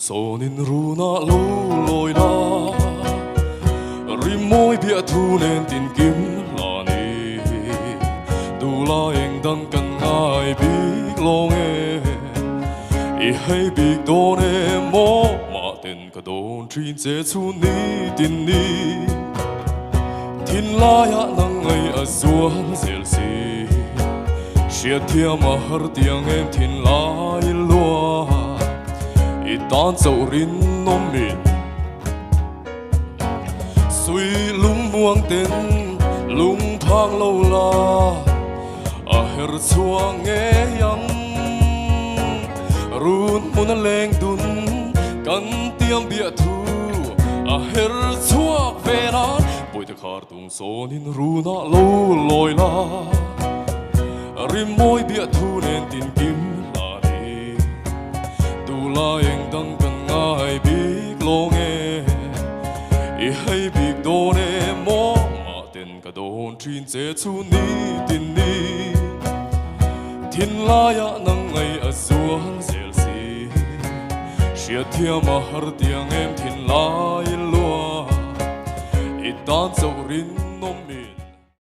số nên ru na lô lôi la ri môi bia thu nên tin kiếm là ni đủ la anh đang cần ai biết lo nghe i hay biết đồ nè mò mà tên cả đồn trên dễ chu ni tin ni thiên la ya nang ngày ở xuống dễ si chia thia mà har tiếng em thiên la ilua i tan dấu rin nôm mìn suy lung muang tên lung thang lâu la a her chua nghe yang run mun leng dun kan tiam bia thu a her chua ve na boi te khar tung so nin ru na lo loi la rim môi bia thu nên tin kim là đi tu la anh đang cần ai biết lo nghe i hay biết đồ nè mò mà tên cả đồn trên dễ chu ni tin ni thiên la ya nang ngày ở xuống dễ si chia thia mà har tiếng em thiên la ilua i tan dấu rin nôm mìn